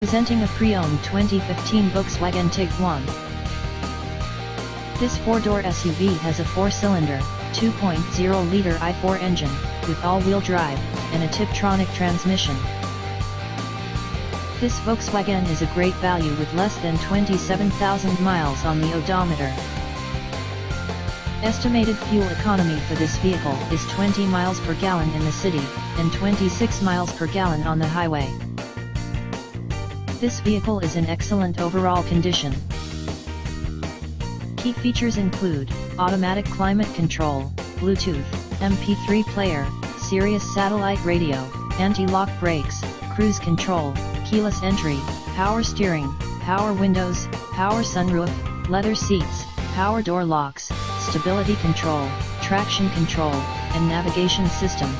Presenting a pre-owned 2015 Volkswagen Tiguan. This four-door SUV has a four-cylinder, 2.0-liter i4 engine, with all-wheel drive, and a Tiptronic transmission. This Volkswagen is a great value with less than 27,000 miles on the odometer. Estimated fuel economy for this vehicle is 20 miles per gallon in the city, and 26 miles per gallon on the highway. This vehicle is in excellent overall condition. Key features include automatic climate control, Bluetooth, MP3 player, Sirius satellite radio, anti-lock brakes, cruise control, keyless entry, power steering, power windows, power sunroof, leather seats, power door locks, stability control, traction control, and navigation system.